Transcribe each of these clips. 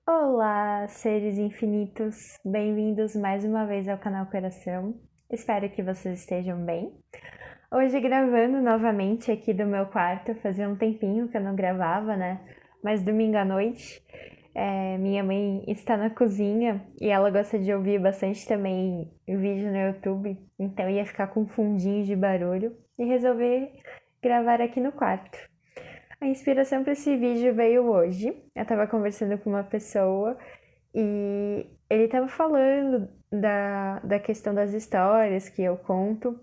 Olá, seres infinitos! Bem-vindos mais uma vez ao canal Coração. Espero que vocês estejam bem. Hoje gravando novamente aqui do meu quarto, fazia um tempinho que eu não gravava, né? Mas domingo à noite, minha mãe está na cozinha e ela gosta de ouvir bastante também vídeo no YouTube, então ia ficar com um fundinho de barulho e resolvi gravar aqui no quarto. A inspiração para esse vídeo veio hoje. Eu estava conversando com uma pessoa e ele estava falando da questão das histórias que eu conto.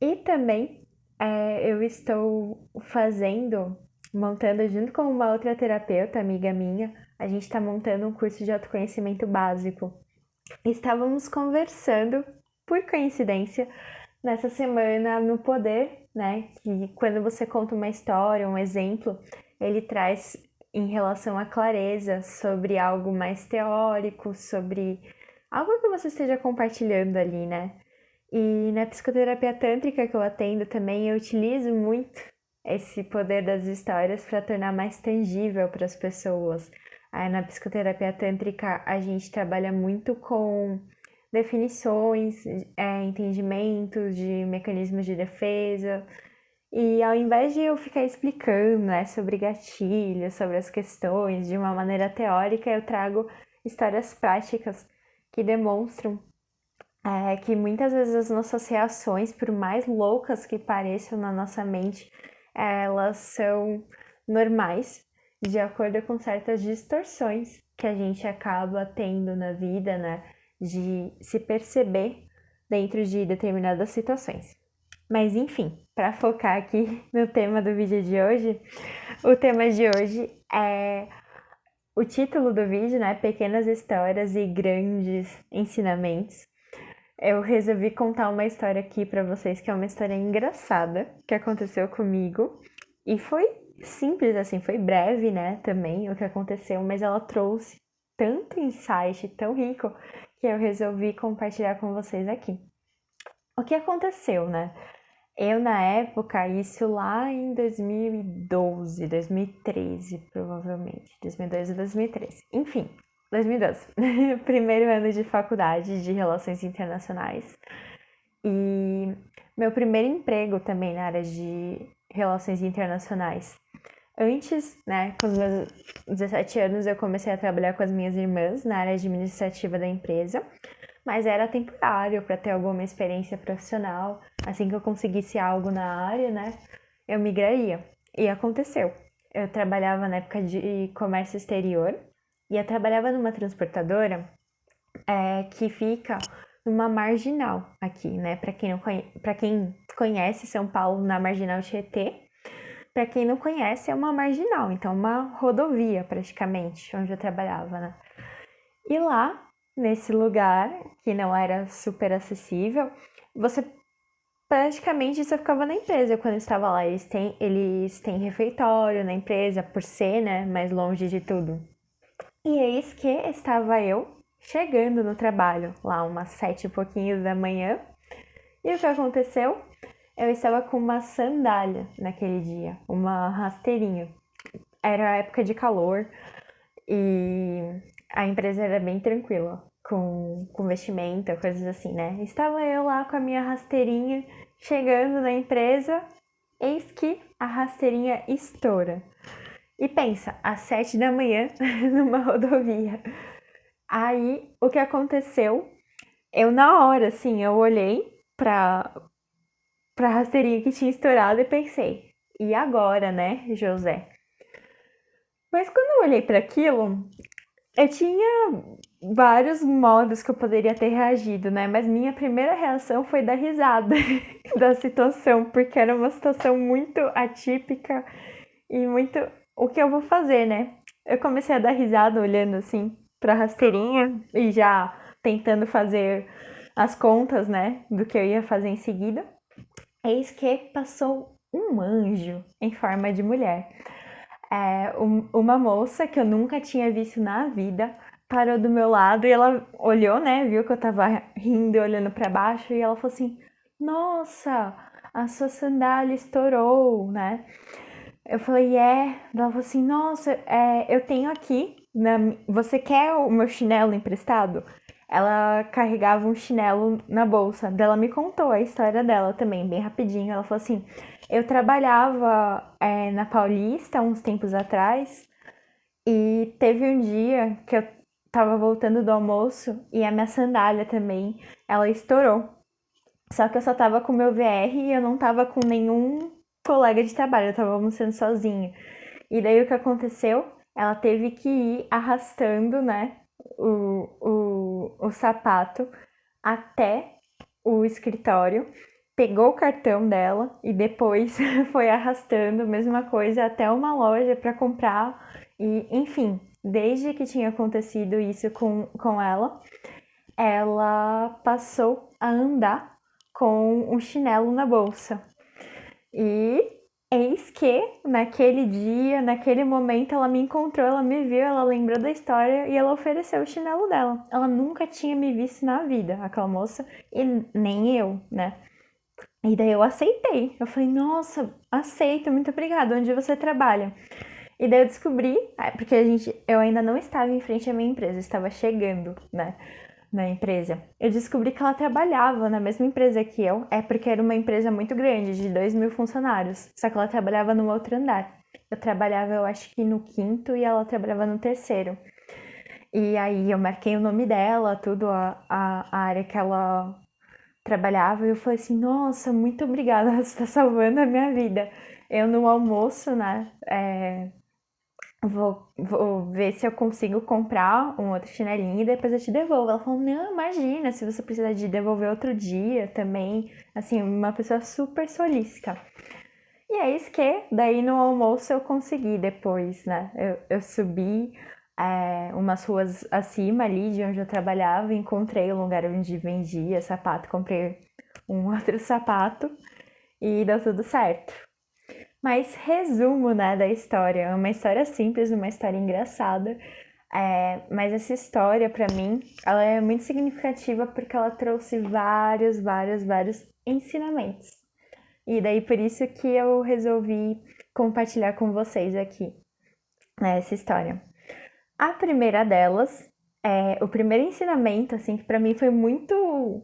E também eu estou montando junto com uma outra terapeuta, amiga minha, a gente está montando um curso de autoconhecimento básico. Estávamos conversando, por coincidência, nessa semana no Poder, né? Que quando você conta uma história, um exemplo, ele traz em relação à clareza sobre algo mais teórico, sobre algo que você esteja compartilhando ali, né? E na psicoterapia tântrica que eu atendo também, eu utilizo muito esse poder das histórias para tornar mais tangível para as pessoas. Aí na psicoterapia tântrica a gente trabalha muito com definições, entendimentos de mecanismos de defesa. E ao invés de eu ficar explicando, né, sobre gatilhos, sobre as questões de uma maneira teórica, eu trago histórias práticas que demonstram que muitas vezes as nossas reações, por mais loucas que pareçam na nossa mente, elas são normais, de acordo com certas distorções que a gente acaba tendo na vida, né? De se perceber dentro de determinadas situações. Mas enfim, para focar aqui no tema do vídeo de hoje, o tema de hoje é o título do vídeo, né? Pequenas histórias e grandes ensinamentos. Eu resolvi contar uma história aqui para vocês que é uma história engraçada que aconteceu comigo e foi simples assim, foi breve, né, também o que aconteceu, mas ela trouxe tanto insight tão rico que eu resolvi compartilhar com vocês aqui. O que aconteceu, né? Eu na época, isso lá em 2012, 2013, provavelmente, 2012 ou 2013. Enfim, 2012. Primeiro ano de faculdade de Relações Internacionais. E meu primeiro emprego também na área de Relações Internacionais. Antes, né, com os meus 17 anos, eu comecei a trabalhar com as minhas irmãs na área administrativa da empresa, mas era temporário para ter alguma experiência profissional. Assim que eu conseguisse algo na área, né, eu migraria. E aconteceu. Eu trabalhava na época de comércio exterior e eu trabalhava numa transportadora que fica numa marginal aqui, né? Para quem conhece São Paulo na marginal Tietê, para quem não conhece é uma marginal, então uma rodovia praticamente, onde eu trabalhava, né? E lá, nesse lugar que não era super acessível, você praticamente só ficava na empresa quando estava lá. Eles têm refeitório na empresa, por ser, né, mais longe de tudo. E eis que estava eu chegando no trabalho, lá umas 7 e pouquinho da manhã. E o que aconteceu? Eu estava com uma sandália naquele dia, uma rasteirinha. Era época de calor e a empresa era bem tranquila com vestimenta, coisas assim, né? Estava eu lá com a minha rasteirinha, chegando na empresa, eis que a rasteirinha estoura. E pensa, às 7 da manhã, numa rodovia. Aí, o que aconteceu? Eu, na hora, assim, eu olhei pra rasteirinha que tinha estourado e pensei, e agora, né, José? Mas quando eu olhei para aquilo, eu tinha vários modos que eu poderia ter reagido, né? Mas minha primeira reação foi dar risada da situação, porque era uma situação muito atípica e muito o que eu vou fazer, né? Eu comecei a dar risada olhando assim pra rasteirinha e já tentando fazer as contas, né, do que eu ia fazer em seguida. Eis que passou um anjo em forma de mulher. Uma moça que eu nunca tinha visto na vida parou do meu lado e ela olhou, né? Viu que eu tava rindo e olhando para baixo e ela falou assim: Nossa, a sua sandália estourou, né? Eu falei: Ela falou assim: Nossa, eu tenho aqui Você quer o meu chinelo emprestado? Ela carregava um chinelo na bolsa. Ela me contou a história dela também, bem rapidinho. Ela falou assim: eu trabalhava na Paulista uns tempos atrás e teve um dia que eu tava voltando do almoço e a minha sandália também, ela estourou. Só que eu só tava com o meu VR e eu não tava com nenhum colega de trabalho, eu tava almoçando sozinha. E daí o que aconteceu? Ela teve que ir arrastando, né, o sapato até o escritório, pegou o cartão dela e depois foi arrastando, mesma coisa, até uma loja para comprar. E, enfim, desde que tinha acontecido isso com ela passou a andar com um chinelo na bolsa. E eis que, naquele dia, naquele momento, ela me encontrou, ela me viu, ela lembrou da história e ela ofereceu o chinelo dela. Ela nunca tinha me visto na vida, aquela moça, e nem eu, né? E daí eu aceitei. Eu falei, nossa, aceito, muito obrigada. Onde você trabalha? E daí eu descobri, porque eu ainda não estava em frente à minha empresa, eu estava chegando, né, na empresa. Eu descobri que ela trabalhava na mesma empresa que eu, porque era uma empresa muito grande, de 2.000 funcionários, só que ela trabalhava no outro andar. Eu trabalhava, eu acho que no quinto e ela trabalhava no terceiro. E aí eu marquei o nome dela, tudo, a área que ela trabalhava, e eu falei assim, nossa, muito obrigada, você está salvando a minha vida. Eu no almoço, né, vou ver se eu consigo comprar um outro chinelinho e depois eu te devolvo. Ela falou, não, imagina, se você precisar de devolver outro dia também. Assim, uma pessoa super solícita. E é isso que, daí no almoço eu consegui depois, né? Eu subi umas ruas acima ali de onde eu trabalhava, encontrei um lugar onde vendia sapato, comprei um outro sapato e deu tudo certo. Mas resumo, né, da história. É uma história simples, uma história engraçada. Mas essa história, pra mim, ela é muito significativa porque ela trouxe vários ensinamentos. E daí por isso que eu resolvi compartilhar com vocês aqui, né, essa história. A primeira delas, o primeiro ensinamento, assim, que pra mim foi muito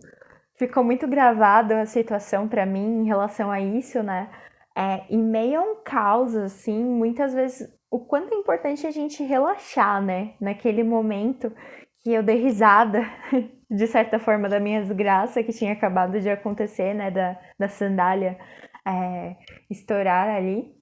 ficou muito gravado a situação pra mim em relação a isso, né? Em meio a um caos, assim, muitas vezes o quanto é importante a gente relaxar, né? Naquele momento que eu dei risada, de certa forma, da minha desgraça que tinha acabado de acontecer, né? Da sandália estourar ali.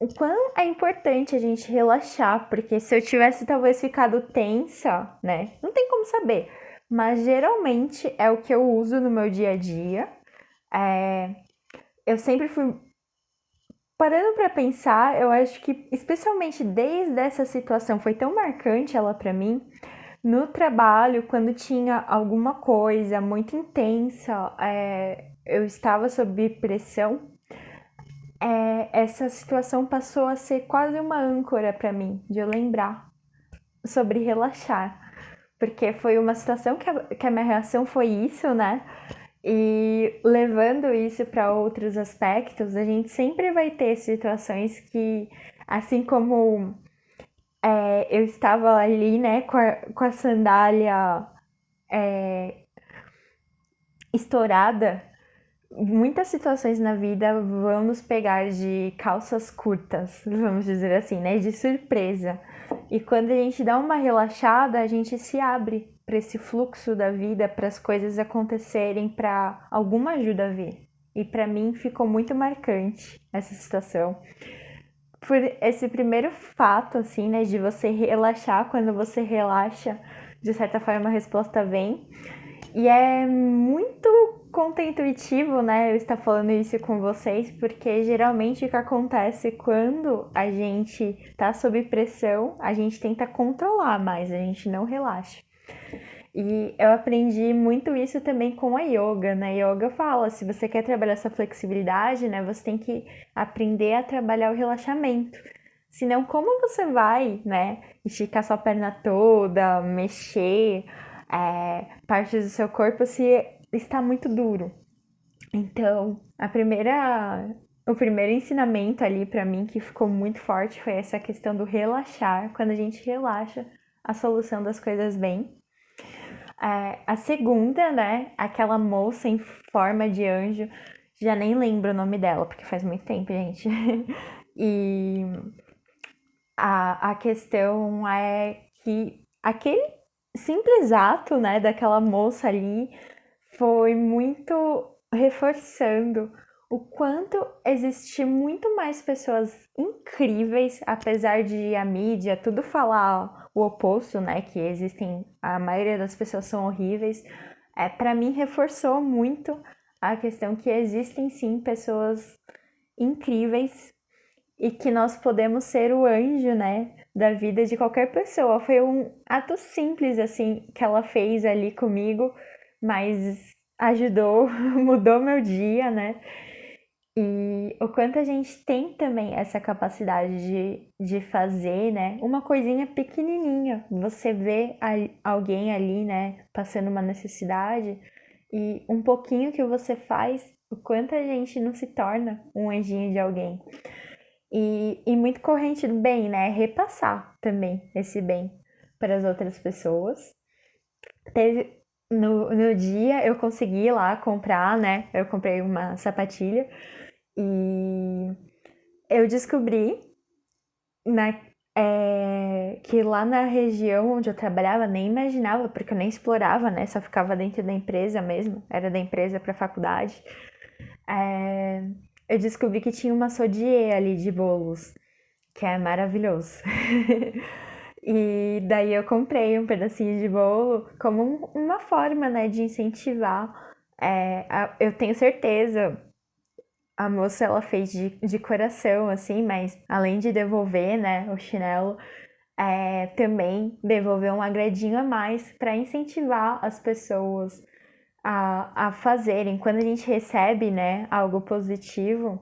O quão é importante a gente relaxar, porque se eu tivesse talvez ficado tensa, né? Não tem como saber. Mas geralmente é o que eu uso no meu dia a dia. Eu sempre fui. Parando pra pensar, eu acho que, especialmente desde essa situação, foi tão marcante ela pra mim. No trabalho, quando tinha alguma coisa muito intensa, eu estava sob pressão. Essa situação passou a ser quase uma âncora pra mim, de eu lembrar sobre relaxar. Porque foi uma situação que a minha reação foi isso, né? E levando isso para outros aspectos, a gente sempre vai ter situações que, assim como eu estava ali, né, com a sandália estourada, muitas situações na vida vão nos pegar de calças curtas, vamos dizer assim, né, de surpresa. E quando a gente dá uma relaxada, a gente se abre para esse fluxo da vida, para as coisas acontecerem, para alguma ajuda vir. E para mim ficou muito marcante essa situação. Por esse primeiro fato, assim, né, de você relaxar, quando você relaxa, de certa forma a resposta vem. E é muito contra-intuitivo, né, eu estar falando isso com vocês, porque geralmente o que acontece quando a gente tá sob pressão, a gente tenta controlar mais, a gente não relaxa. E eu aprendi muito isso também com a yoga, né? Yoga fala, se você quer trabalhar essa flexibilidade, né, você tem que aprender a trabalhar o relaxamento. Senão, como você vai, né, esticar sua perna toda, mexer partes do seu corpo se está muito duro? Então, a primeira o primeiro ensinamento ali pra mim que ficou muito forte foi essa questão do relaxar. Quando a gente relaxa, a solução das coisas vem. A segunda, né? Aquela moça em forma de anjo. Já nem lembro o nome dela, porque faz muito tempo, gente. E a questão é que aquele simples ato, né, daquela moça ali foi muito reforçando o quanto existe muito mais pessoas incríveis, apesar de a mídia tudo falar o oposto, né, que existem, a maioria das pessoas são horríveis. Para mim reforçou muito a questão que existem sim pessoas incríveis e que nós podemos ser o anjo, né, da vida de qualquer pessoa. Foi um ato simples, assim, que ela fez ali comigo, mas ajudou, mudou meu dia, né? E o quanto a gente tem também essa capacidade de fazer, né? Uma coisinha pequenininha. Você vê alguém ali, né, passando uma necessidade e um pouquinho que você faz, o quanto a gente não se torna um anjinho de alguém. E muito corrente do bem, né? Repassar também esse bem para as outras pessoas. Teve no dia eu consegui ir lá comprar, né? Eu comprei uma sapatilha e eu descobri na, que lá na região onde eu trabalhava, nem imaginava, porque eu nem explorava, né? Só ficava dentro da empresa mesmo, era da empresa para faculdade. Eu descobri que tinha uma sodier ali de bolos, que é maravilhoso. E daí eu comprei um pedacinho de bolo como uma forma, né, de incentivar. Eu tenho certeza, a moça ela fez de coração, assim, mas além de devolver, né, o chinelo, também devolver um agradinho a mais para incentivar as pessoas a fazerem. Quando a gente recebe, né, algo positivo,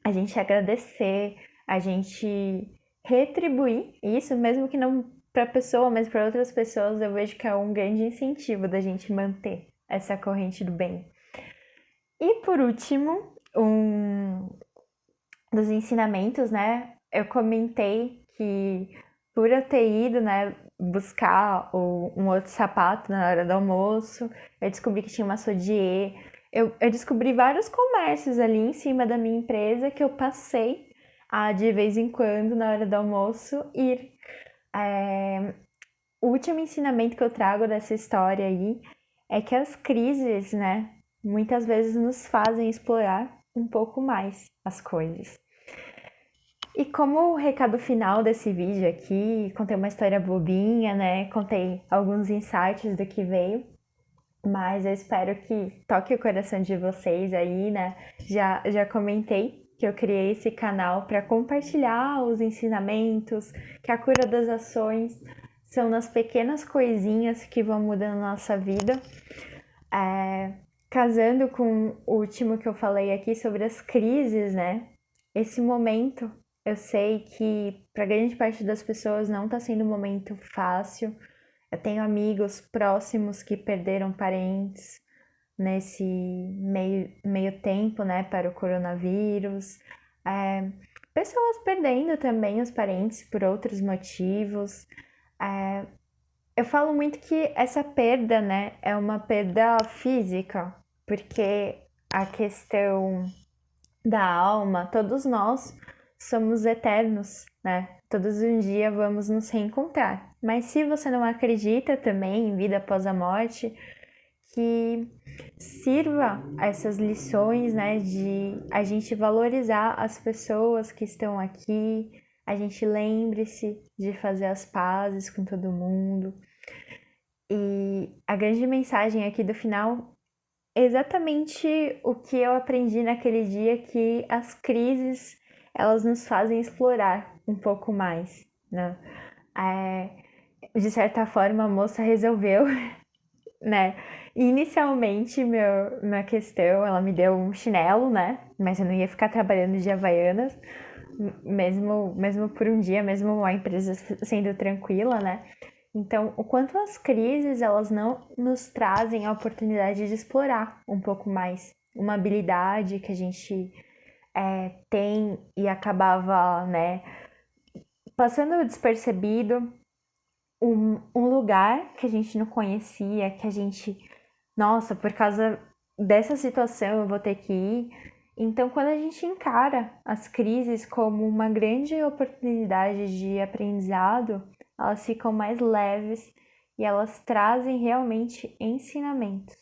a gente agradecer, a gente retribuir isso, mesmo que não para a pessoa, mas para outras pessoas, eu vejo que é um grande incentivo da gente manter essa corrente do bem. E por último, um dos ensinamentos, né? Eu comentei que por eu ter ido, né, buscar um outro sapato na hora do almoço, eu descobri que tinha uma sodier. Eu descobri vários comércios ali em cima da minha empresa que eu passei a, de vez em quando, na hora do almoço, ir. O último ensinamento que eu trago dessa história aí é que as crises, né, muitas vezes nos fazem explorar um pouco mais as coisas. E como o recado final desse vídeo aqui, contei uma história bobinha, né? Contei alguns insights do que veio, mas eu espero que toque o coração de vocês aí, né? Já comentei que eu criei esse canal para compartilhar os ensinamentos, que a cura das ações são nas pequenas coisinhas que vão mudando a nossa vida. Casando com o último que eu falei aqui sobre as crises, né? Esse momento, eu sei que para grande parte das pessoas não está sendo um momento fácil. Eu tenho amigos próximos que perderam parentes nesse meio tempo, né, para o coronavírus. Pessoas perdendo também os parentes por outros motivos. Eu falo muito que essa perda, né, é uma perda física, porque a questão da alma, todos nós somos eternos, né? Todos um dia vamos nos reencontrar. Mas se você não acredita também em vida após a morte, que sirva essas lições, né, de a gente valorizar as pessoas que estão aqui, a gente lembre-se de fazer as pazes com todo mundo. E a grande mensagem aqui do final é exatamente o que eu aprendi naquele dia, que as crises elas nos fazem explorar um pouco mais, né? De certa forma a moça resolveu, né? Inicialmente minha questão, ela me deu um chinelo, né? Mas eu não ia ficar trabalhando de Havaianas, mesmo por um dia, mesmo a empresa sendo tranquila, né? Então, o quanto as crises elas não nos trazem a oportunidade de explorar um pouco mais uma habilidade que a gente tem e acabava, né, passando despercebido, um lugar que a gente não conhecia, que a gente, nossa, por causa dessa situação eu vou ter que ir. Então, quando a gente encara as crises como uma grande oportunidade de aprendizado, elas ficam mais leves e elas trazem realmente ensinamentos.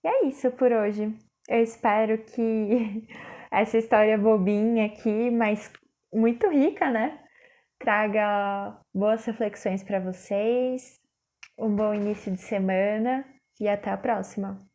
E é isso por hoje. Eu espero que essa história bobinha aqui, mas muito rica, né? Traga boas reflexões para vocês, um bom início de semana e até a próxima.